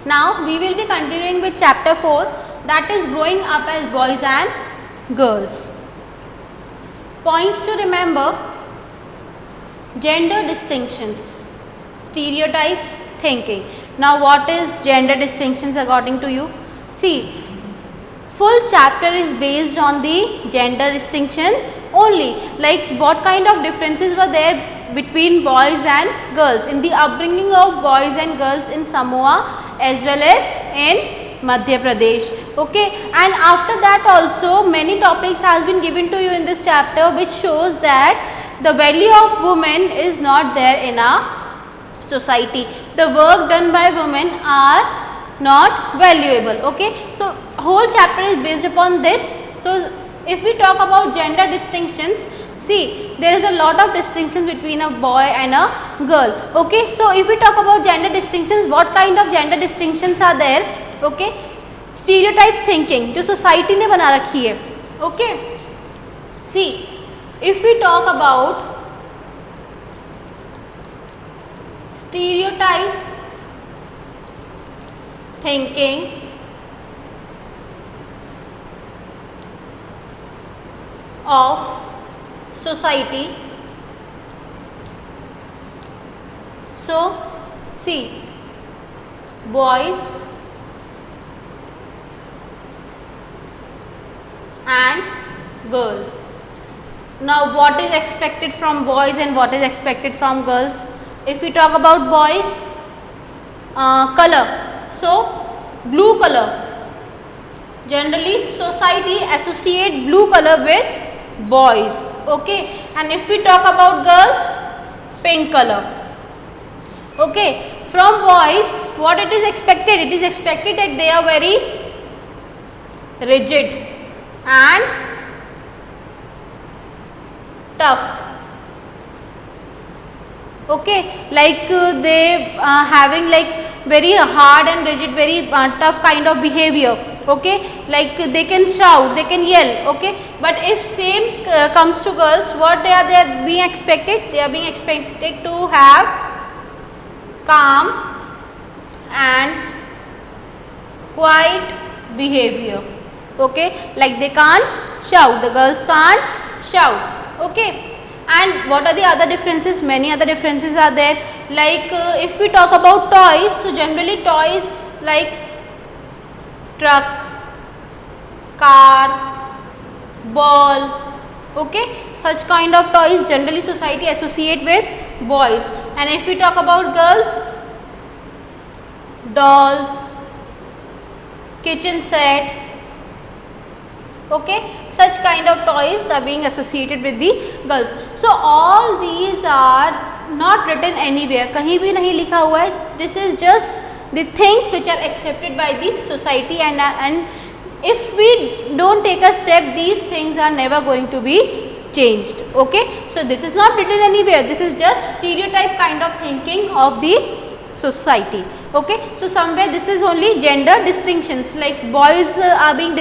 Now we will be continuing with chapter 4, that is growing up as boys and girls. Points to remember: gender distinctions, stereotypes, thinking. Now what is gender distinctions according to you? See, full chapter is based on the gender distinction only, like what kind of differences were there between boys and girls in the upbringing of boys and girls in Samoa as well as in Madhya Pradesh. Okay, and after that also many topics has been given to you in this chapter, which shows that the value of women is not there in our society. The work done by women are not valuable. Okay, so whole chapter is based upon this. So if we talk about gender distinctions, see, there is a lot of distinctions between a boy and a girl. Okay, so if we talk about gender distinctions, what kind of gender distinctions are there? Okay, stereotypes thinking जो society ने बना रखी है. Okay, see, if we talk about stereotype thinking of society. So see, boys and girls. Now what is expected from boys and what is expected from girls? If we talk about boys, color, so blue color. Generally society associate blue color with boys. Okay, and if we talk about girls, pink color. Okay, from boys what it is expected? It is expected that they are very rigid and tough. Okay, like they having like very hard and rigid, very tough kind of behavior. Okay, like they can shout, they can yell. Okay, but if same comes to girls, what they are being expected? They are being expected to have calm and quiet behavior. Okay, like they can't shout, the girls can't shout. Okay, and what are the other differences? Many other differences are there. Like if we talk about toys, so generally toys like truck, car, ball. Okay, such kind of toys generally society associate with boys. And if we talk about girls, dolls, kitchen set. Okay, such kind of toys are being associated with the girls. So all these are not written anywhere, कहीं भी नहीं लिखा हुआ है. This is just the things which are accepted by the society, and if we don't take a step, these things are never going to be changed. Okay, so this is not written anywhere. This is just stereotype kind of thinking of the society. Okay, so somewhere this is only gender distinctions, like boys are being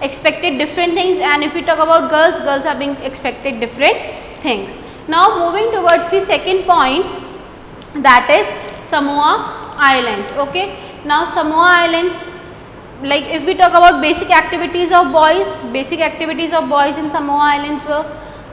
expected different things, and if we talk about girls, girls are being expected different things. Now moving towards the second point, that is Samoa Island. Okay, now Samoa Island, like if we talk about basic activities of boys in Samoa Islands were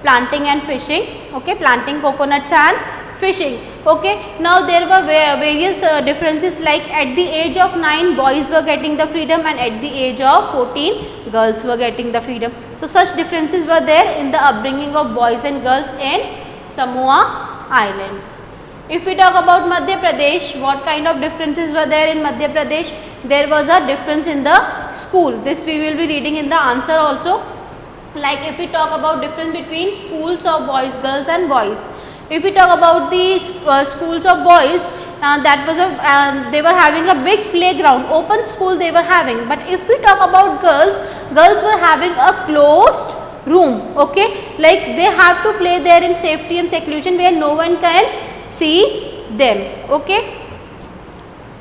planting and fishing. Okay, planting coconuts and fishing. Okay, now there were various differences, like at the age of 9 boys were getting the freedom, and at the age of 14 girls were getting the freedom. So such differences were there in the upbringing of boys and girls in Samoa Islands. If we talk about Madhya Pradesh, what kind of differences were there in Madhya Pradesh? There was a difference in the school. This we will be reading in the answer also. Like if we talk about difference between schools of boys, girls and boys. If we talk about the schools of boys, that was they were having a big playground, open school they were having. But if we talk about girls, girls were having a closed room. Okay, like they have to play there in safety and seclusion where no one can see them. Okay,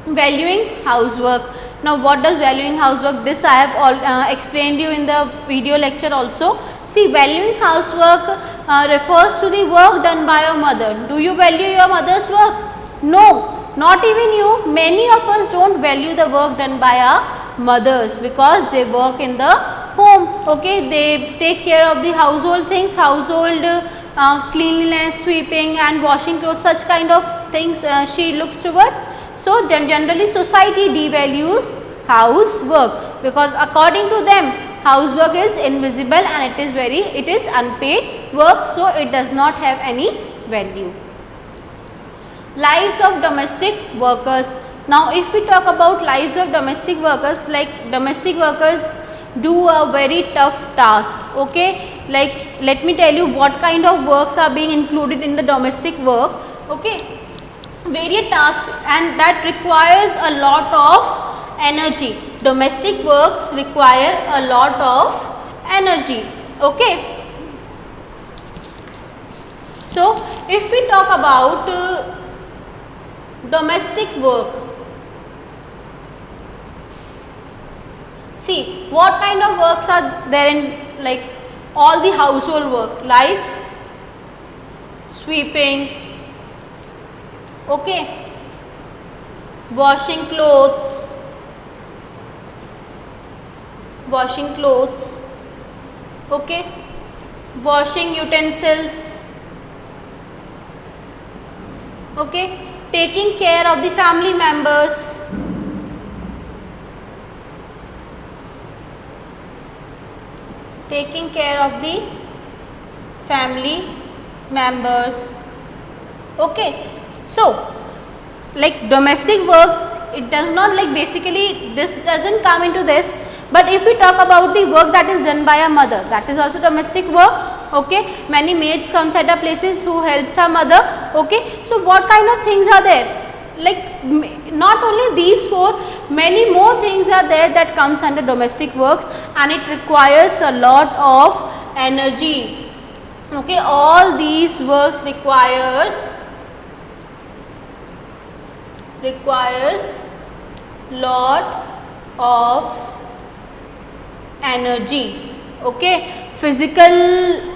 valuing housework. Now what does valuing housework? This I have all explained you in the video lecture also. See, valuing housework refers to the work done by your mother. Do you value your mother's work? No. not even you, many of us don't value the work done by our mothers because they work in the home. Okay, they take care of the household things, household cleanliness, sweeping and washing clothes, such kind of things she looks towards. So generally society devalues housework because according to them housework is invisible and it is unpaid work, so it does not have any value. Lives of domestic workers. Now if we talk about lives of domestic workers, like domestic workers do a very tough task. Okay, like let me tell you what kind of works are being included in the domestic work. Okay, various tasks and that requires a lot of energy. Domestic works require a lot of energy. Okay, so if we talk about domestic work, see what kind of works are there in, like all the household work like sweeping, okay, washing clothes, okay, washing utensils, okay, taking care of the family members, taking care of the family members. Okay, so like domestic works, it does not, like basically this doesn't come into this, but if we talk about the work that is done by a mother, that is also domestic work. Okay, many maids comes at our places who helps our mother. Okay, so what kind of things are there? Like not only these four, many more things are there that comes under domestic works and it requires a lot of energy. Okay, all these works requires lot of energy. Okay, physical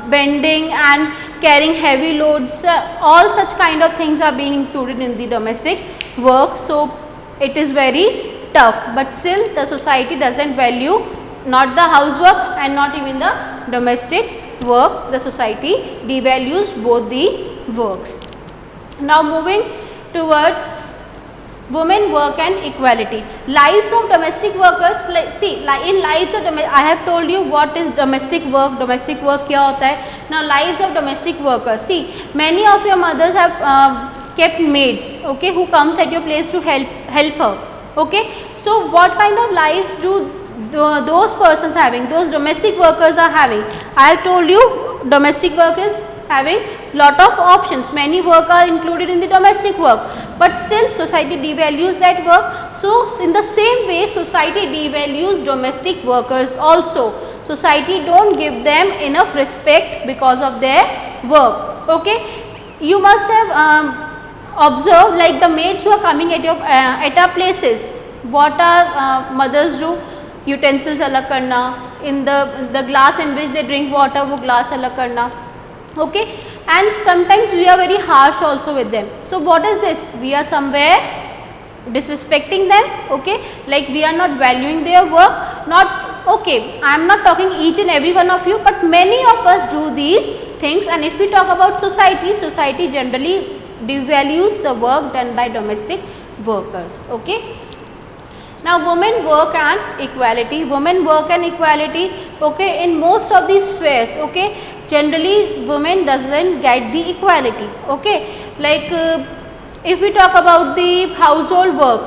bending and carrying heavy loads, all such kind of things are being included in the domestic work. So it is very tough, but still the society doesn't value not the housework and not even the domestic work. The society devalues both the works. Now moving towards women work and equality. Lives of domestic workers, like see in lives of I have told you what is domestic work क्या होता है. Now lives of domestic workers, see many of your mothers have kept maids, okay, who comes at your place to help her. Okay, so what kind of lives do those persons having, those domestic workers are having? I have told you domestic work is having lot of options, many work are included in the domestic work, but still society devalues that work. So in the same way society devalues domestic workers also. Society don't give them enough respect because of their work. Okay, you must have observed like the maids who are coming at your at our places, what are mothers do? Utensils alag karna, in the glass in which they drink water, wo glass alag karna. Okay, and sometimes we are very harsh also with them. So what is this? We are somewhere disrespecting them. Okay, like we are not valuing their work. Not okay, I am not talking each and every one of you, but many of us do these things. And if we talk about society generally devalues the work done by domestic workers. Okay, now women work and equality. Okay, in most of these spheres, okay, generally women doesn't get the equality. Okay, like if we talk about the household work,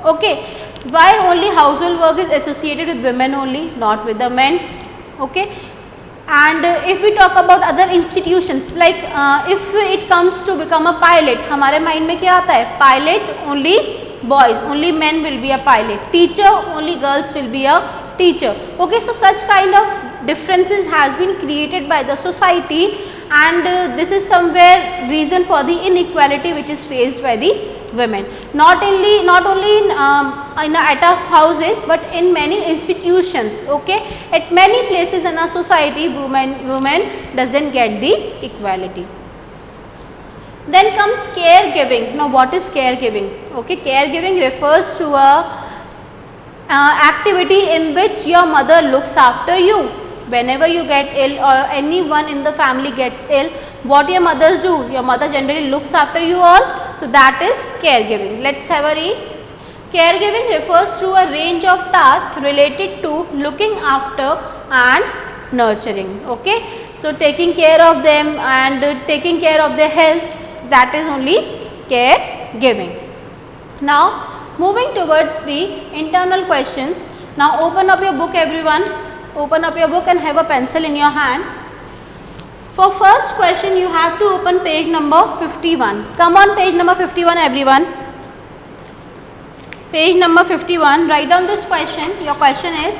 okay, why only household work is associated with women only, not with the men? Okay, and if we talk about other institutions, like if it comes to become a pilot, हमारे mind में क्या आता है? Pilot only boys, only men will be a pilot. Teacher, only girls will be a teacher. Okay, so such kind of differences has been created by the society, and this is somewhere reason for the inequality which is faced by the women. Not only in at our houses, but in many institutions. Okay, at many places in our society, women doesn't get the equality. Then comes caregiving. Now what is caregiving? Okay, caregiving refers to a activity in which your mother looks after you. Whenever you get ill or anyone in the family gets ill, what your mothers do? Your mother generally looks after you all. So that is caregiving. Let's have a read. Caregiving refers to a range of tasks related to looking after and nurturing. Okay. So taking care of them and taking care of their health, that is only caregiving. Now moving towards the internal questions. Now open up your book everyone. Open up your book and have a pencil in your hand. For first question you have to open page number 51. Come on, page number 51 everyone. Page number 51. Write down this question. Your question is,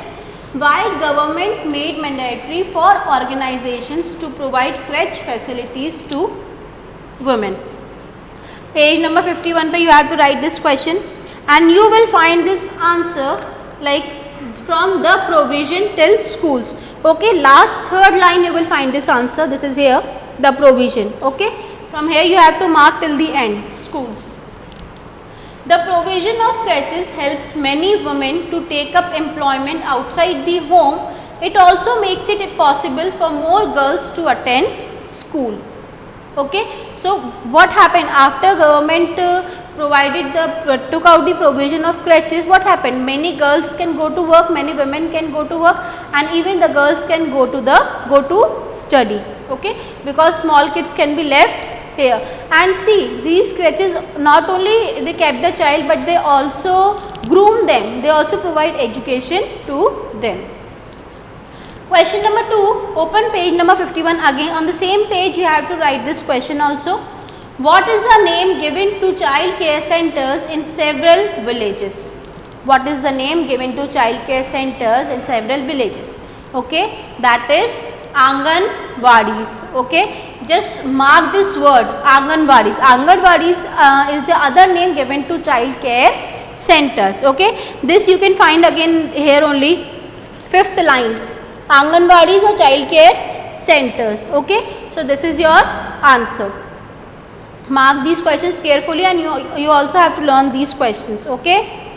why government made mandatory for organizations to provide crèche facilities to women? Page number 51 pe you have to write this question and you will find this answer like from the provision till schools. Okay, last third line you will find this answer. This is here, the provision. Okay, from here you have to mark till the end, schools. The provision of crèches helps many women to take up employment outside the home. It also makes it possible for more girls to attend school. Okay, so what happened after government took out the provision of crèches? What happened? Many girls can go to work, many women can go to work, and even the girls can go to study. Okay, because small kids can be left here. And see, these crèches not only they kept the child, but they also groom them. They also provide education to them. Question number 2, open page number 51 again. On the same page you have to write this question also. What is the name given to child care centers in several villages? What is the name given to child care centers in several villages? Okay, that is Anganwadis. Okay, just mark this word, Anganwadis. Anganwadis is the other name given to child care centers. Okay, this you can find again here only, 5th line. Anganwadis or child care centers. Okay, so this is your answer. Mark these questions carefully and you also have to learn these questions. Okay,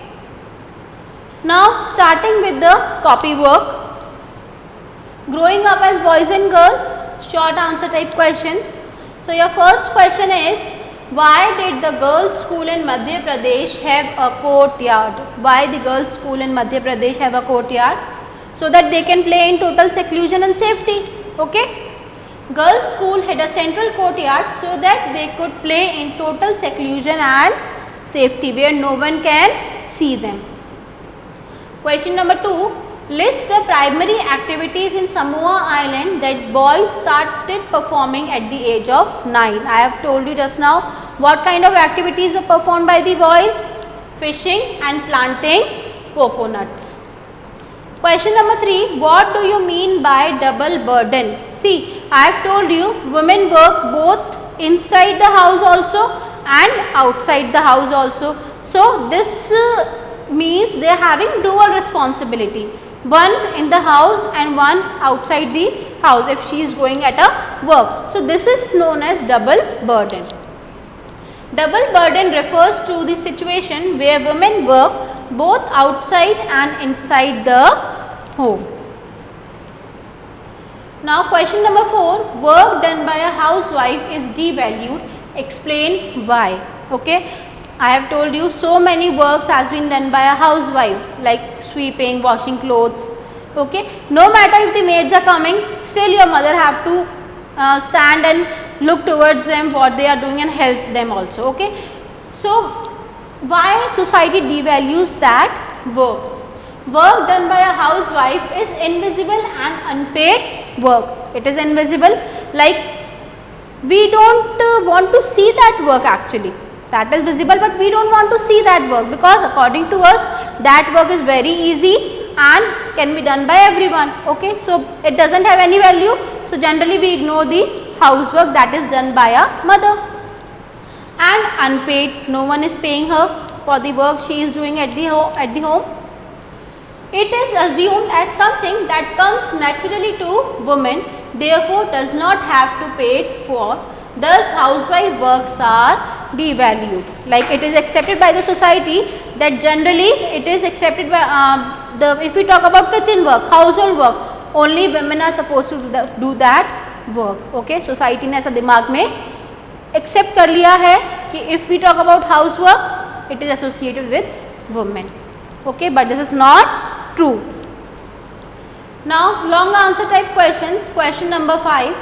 now starting with the copy work. Growing up as boys and girls, short answer type questions. So your first question is, why did the girls school in Madhya Pradesh have a courtyard? Why the girls school in Madhya Pradesh have a courtyard? So that they can play in total seclusion and safety. Okay, girls school had a central courtyard so that they could play in total seclusion and safety where no one can see them. Question number 2, list the primary activities in Samoa Island that boys started performing at the age of 9. I have told you just now what kind of activities were performed by the boys. Fishing and planting coconuts. Question number 3, what do you mean by double burden? See, I have told you women work both inside the house also and outside the house also. So this means they are having dual responsibility. One in the house and one outside the house if she is going at a work. So this is known as double burden. Double burden refers to the situation where women work both outside and inside the home. Now question number 4, work done by a housewife is devalued. Explain why. Okay, I have told you so many works has been done by a housewife like sweeping, washing clothes. Okay, no matter if the maids are coming, still your mother have to stand and look towards them what they are doing and help them also. Okay, so why society devalues that work? Work done by a housewife is invisible and unpaid work. It is invisible, like we don't want to see that work actually. That is visible, but we don't want to see that work because according to us that work is very easy and can be done by everyone. Okay, so it doesn't have any value. So generally we ignore the housework that is done by a mother. And unpaid, no one is paying her for the work she is doing at the home. It is assumed as something that comes naturally to women, therefore does not have to pay it for. Thus housewife works are devalued. Like it is accepted by the society that generally it is accepted by if we talk about kitchen work, household work, only women are supposed to do that work. Okay, society ने ऐसा दिमाग में accept कर लिया है कि if we talk about housework it is associated with women. Okay, but this is not true. Now long answer type questions. Question number 5.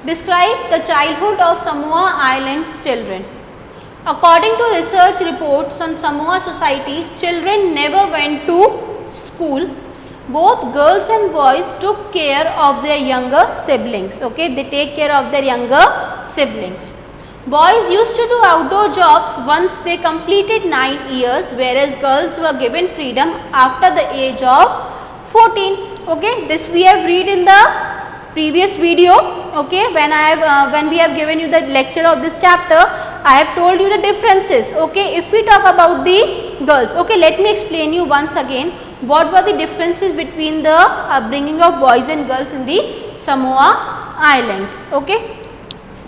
Describe the childhood of Samoa Islands children. According to research reports on Samoa society, children never went to school. Both girls and boys took care of their younger siblings. Okay, they take care of their younger siblings. Boys used to do outdoor jobs once they completed 9 years, whereas girls were given freedom after the age of 14. Okay, this we have read in the previous video. Okay, when we have given you the lecture of this chapter, I have told you the differences. Okay, if we talk about the girls, okay, let me explain you once again what were the differences between the upbringing of boys and girls in the Samoa Islands. Okay,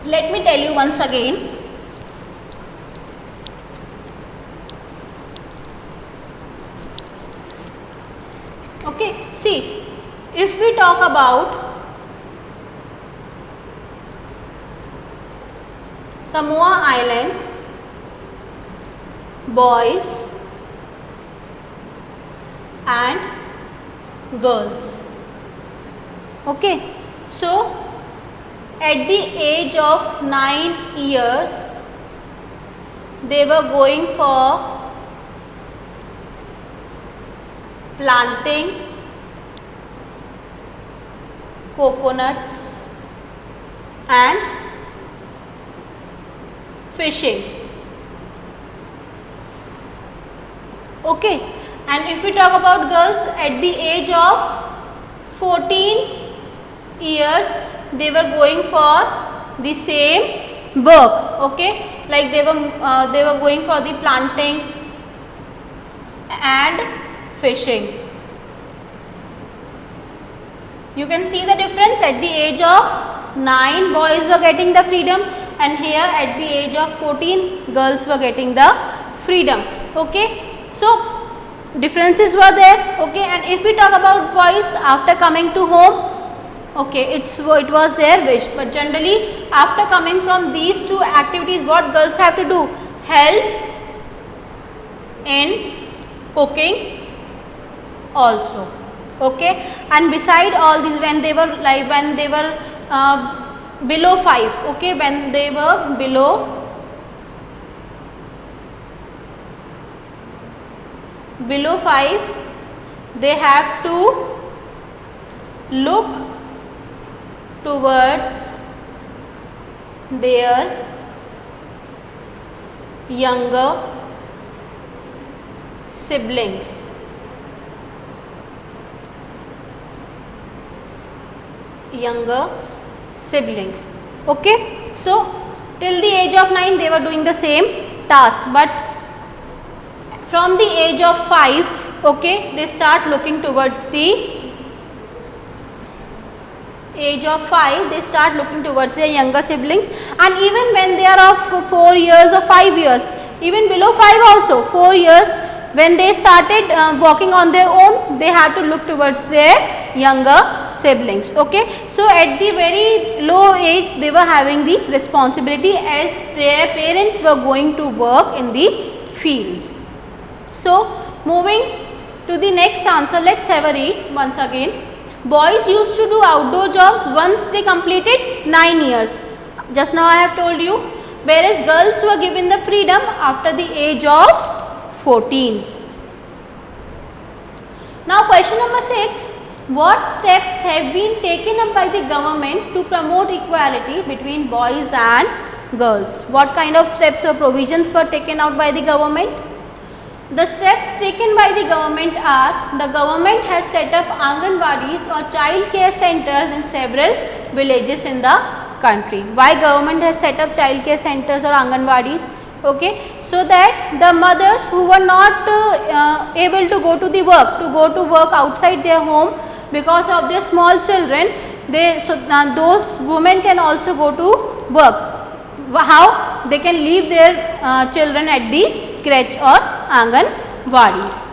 let me tell you once again. Okay, see, if we talk about Samoa Islands boys and girls. Okay, so at the age of 9 years they were going for planting coconuts and fishing. Okay, and if we talk about girls, at the age of 14 years they were going for the same work. Okay, like they were going for the planting and fishing. You can see the difference. At the age of 9 boys were getting the freedom, and here at the age of 14 girls were getting the freedom. Okay, so differences were there. Okay, and if we talk about boys, after coming to home, okay, it was their wish, but generally after coming from these two activities, what girls have to do? Help in cooking also. Okay, and beside all these, when they were below 5, okay, when they were below 5, they have to look towards their younger siblings. Okay, so till the age of 9 they were doing the same task, but from the age of 5, okay, they start looking towards the age of 5, they start looking towards their younger siblings, and even when they are of 4 years or 5 years, even below 5 also, 4 years, when they started walking on their own, they had to look towards their younger siblings. Okay, so at the very low age they were having the responsibility as their parents were going to work in the fields. So moving to the next answer, let's have a read once again. Boys used to do outdoor jobs once they completed 9 years. Just now I have told you, whereas girls were given the freedom after the age of 14. Now question number 6. What steps have been taken up by the government to promote equality between boys and girls? What kind of steps or provisions were taken out by the government? The steps taken by the government are, the government has set up Anganwadis or child care centers in several villages in the country. Why government has set up child care centers or Anganwadis? Okay, so that the mothers who were not able to go to work outside their home because of their small children, those women can also go to work. how they can leave their children at the crèche or Anganwadis.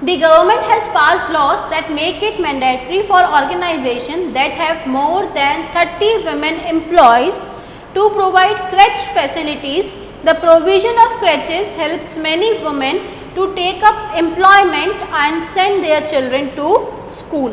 The government has passed laws that make it mandatory for organizations that have more than 30 women employees to provide crèche facilities. The provision of crèches helps many women to take up employment and send their children to school.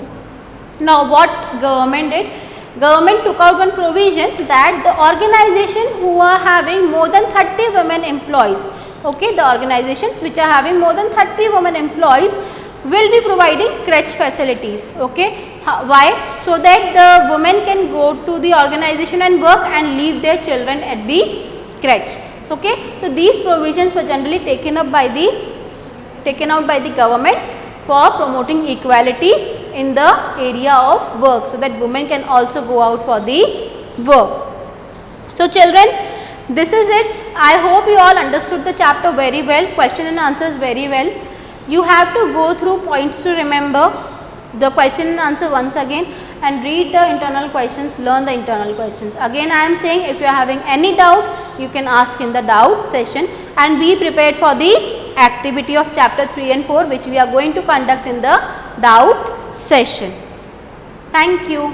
Now what government did? Government took out one provision that the organization who are having more than 30 women employees, okay, the organizations which are having more than 30 women employees will be providing crèche facilities, okay. Why? So that the women can go to the organization and work and leave their children at the crèche, okay. So these provisions were generally taken out by the government for promoting equality in the area of work, so that women can also go out for the work. So children, this is it. I hope you all understood the chapter very well, question and answers very well. You have to go through points to remember the question and answer once again, and read the internal questions, learn the internal questions. Again I am saying, if you are having any doubt, you can ask in the doubt session, and be prepared for the activity of chapter 3 and 4 which we are going to conduct in the doubt session. Thank you.